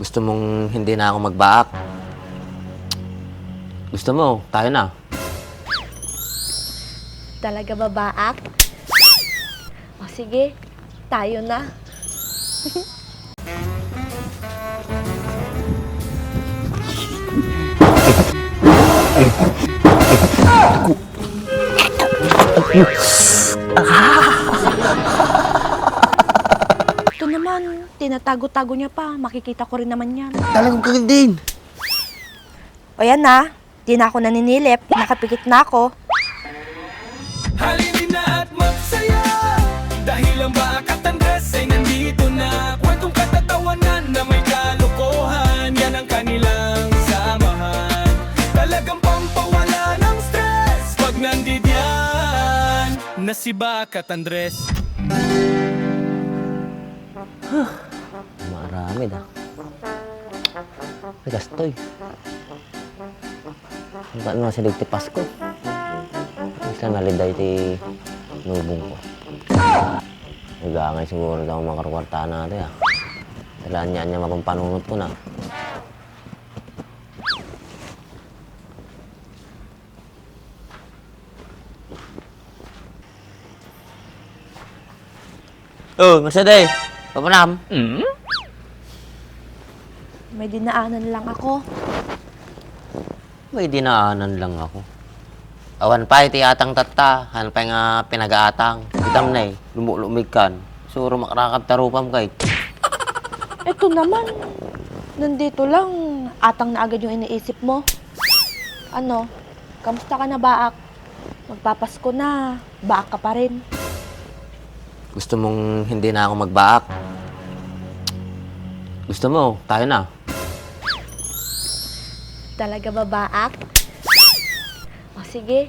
Gusto mong hindi na ako magbaak? Gusto mo, tayo na. Talaga ba, Baak? O sige, tayo na. Ito naman, tinatago-tago niya pa. Makikita ko rin naman yan. Talagang kagad din. O yan na, di na ako naninilip. Nakapikit na ako. Halinin na at magsaya dahil ang Baak at Andres ay nandito na. Kwentong katatawanan na may kalokohan, yan ang kanilang samahan. Talagang pampawala ng stress pag nandidyan na si Baak at Andres. Marami dah. Gastoy. Ang paano nga silig ti Pasko? Isa naliday ti nubong ko. Nagangay siguro daw makarwarta natin ah. Dalaan niya mapampanunot ko na. Oh, Mercedes! Papanam! May dinaanan lang ako. May dinaanan lang ako. Awan pa iti atang tatta, han pa nga pinag-aatang. Itam na lumulumig kan. Suro makarakap tarupam kay. Ito naman, nandito lang, atang na agad yung iniisip mo. Ano, kamusta ka na, Baak? Magpapasko na, Baak ka pa rin. Gusto mong hindi na ako magbaak? Gusto mo, tayo na. Talaga ba, Baak? O sige,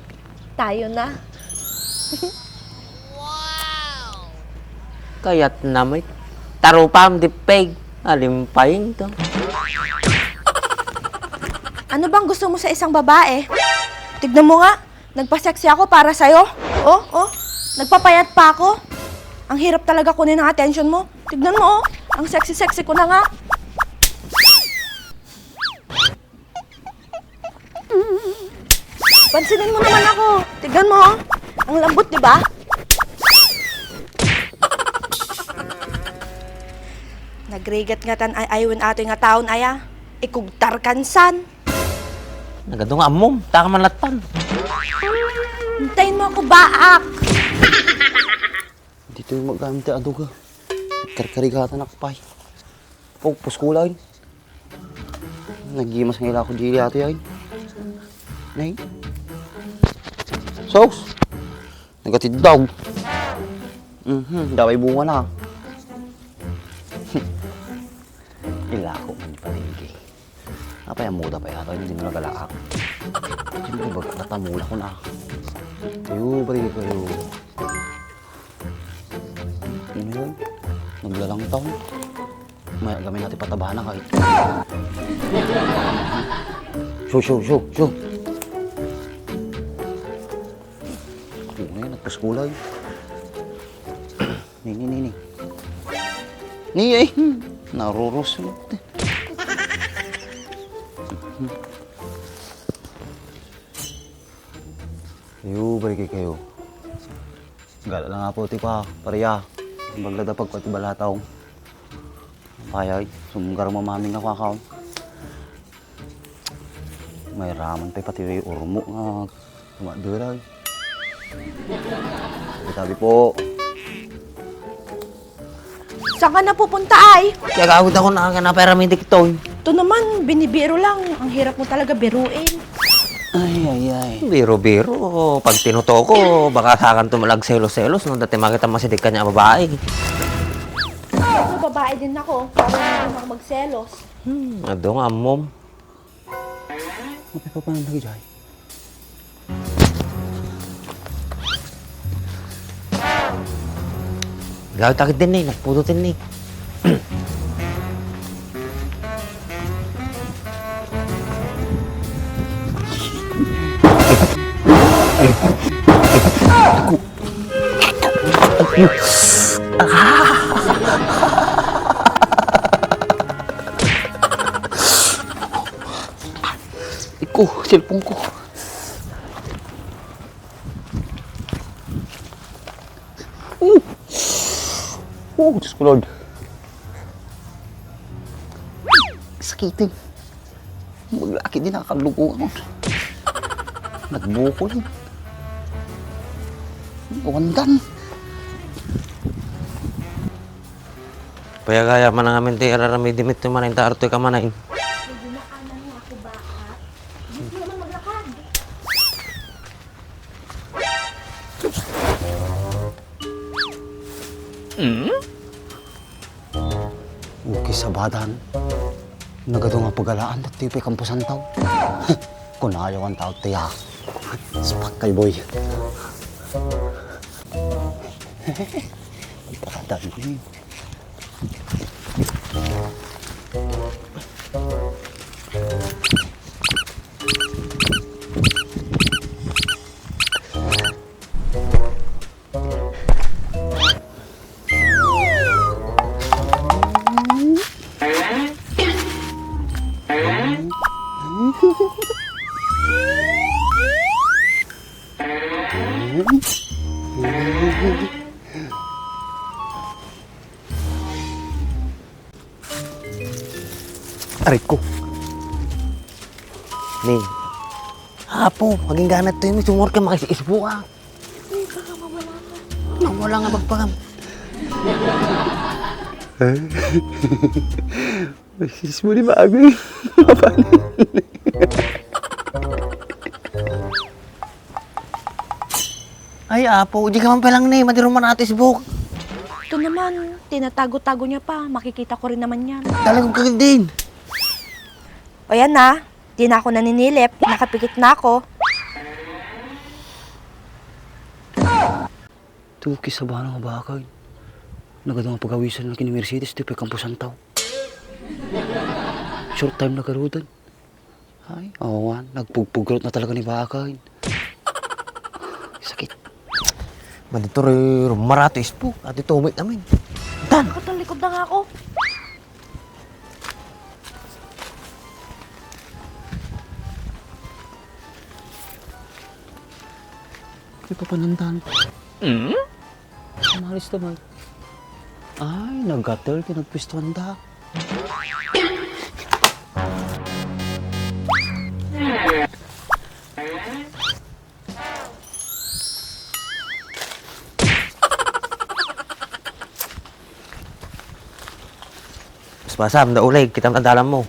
tayo na. Kaya't na may tarupam di peg. Alimpaying to. Ano bang gusto mo sa isang babae? Tignan mo nga, nagpa-sexy ako para sa'yo. Oh, nagpapayat pa ako. Ang hirap talaga kunin ang attention mo. Tignan mo, ang sexy-sexy ko na nga. Pansinin mo naman ako. Tignan mo, ang lambot, di ba? Nagrigat-ngatan ay ayun ato nga taon aya. Ikugtar kansan. Nagado nga amom, taka man latan. Hintayin mo ako, Baak. Dito yung magamit ang aduga. Karkarigatan na kapay. Pagpus kulay. Nagimas ng ila ko dili ato yan. Nay. Sauce. Nagatid daw. Daway bunga na. Ila ko man palingki. Apa yung muda pa yata, hindi mo nagalaak. Siyempre baga natamula ko na. Tayo, bari kayo. Ano yun? Naglalang taon. May gamay natin patabahan na kahit. Show. Ano yun, nagpaskulay. Ni. Ni eh. Naruros. Ayo, balik kayo. Gala lang nga po, pa, pareya. Baglada pagkwati balataw. Payay, sumunggar mamaming ako akaw. May raman pa pati yung urmo nga. Tumaduray. Sabi po. Saan ka na pupunta ay? Kaya gawid ako na paramedic to. Ito naman, binibiro lang. Ang hirap mo talaga biruin. Ay. Biro-biro. Pag tinuto ko, baka sakan tumalag selos-selos nung dati makita masidik ka niya babae. Ako, babae din ako. Para hindi ako magselos. Ado nga, mom. Mapipa pa nang lagi dyan. Gawid takit din nagpudutin ko, cellphone ko. Oh, Diyos ko, Lord. Sakitin. Maglaki din nakalukuhan. Nagbukol. Wandan. Paya man ang amin ti ararami dimit ti manayin ta artoy ka manayin. Okay sa badan. Nagado nga pagalaan at tipay kampusan tao. Kung ayaw ang tao, tiya. Spak kay boy. Badan ko yun. Aray ko. Ning. Apo, maging ganat to yun. Sumor ka makisiisbo ka. Wala nga magpakam. Sis mo di bago eh. Ay, apo, di ka man palang ni. Madiro man atis buk. Ito naman, tinatago-tago niya pa. Makikita ko rin naman yan. Talagang kagad din. O yan na, di na ako naninilip. Nakapikit na ako. Tuki sa bahan ng bakay. Nagado nga pagawisan ng kini Mercedes, tipay kampusan tao. Short time na karutan. Ay, awan, nagpugpugrot na talaga ni bakay. Sakit. Madito rin maratis po. At ito umit namin. Nakatalikod na nga ako. Kaya papanandan. Malis naman. Ay, nag-gatel, pinagpistuan da. Mas pasam, da ulig. Kita madalam mo.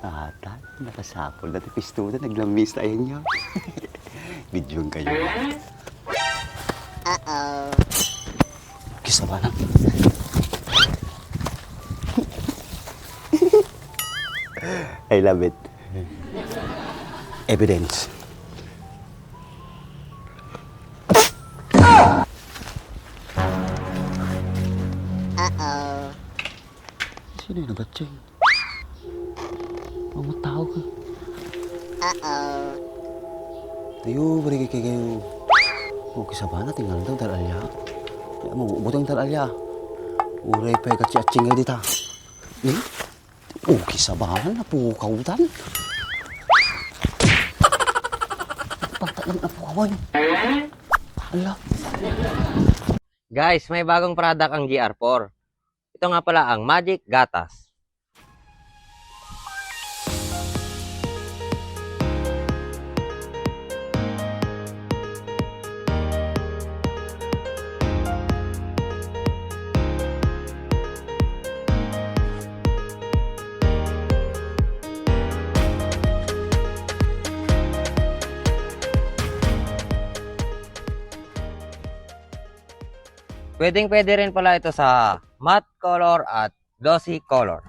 Ata, nakasapol na pistuan, naglamis tayo niya. Bidyong kayo. Kisa ba na? I love it. Evidence. Sino yung nabatsing? Mga tao ka. Tayo, balik kayo. Okay sa bana, tingnan daw dalalya. Ya mo, butang dalalya. Uray pa katsing ngayon dita. Okay sa bana, napukawutan. Pagtalang napukawan. Ala. Guys, may bagong product ang GR4. Ito nga pala ang Magic Gatas. Pwedeng-pwede rin pala ito sa matte color at glossy color.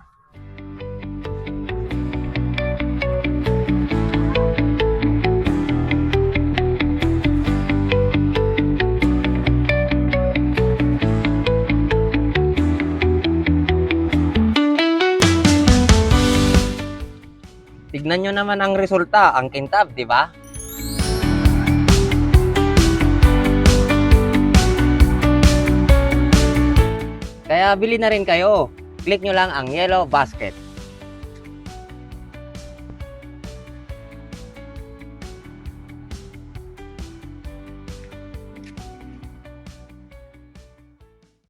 Tignan nyo naman ang resulta, ang kintab, di ba? Kaya bili na rin kayo. Click nyo lang ang Yellow Basket.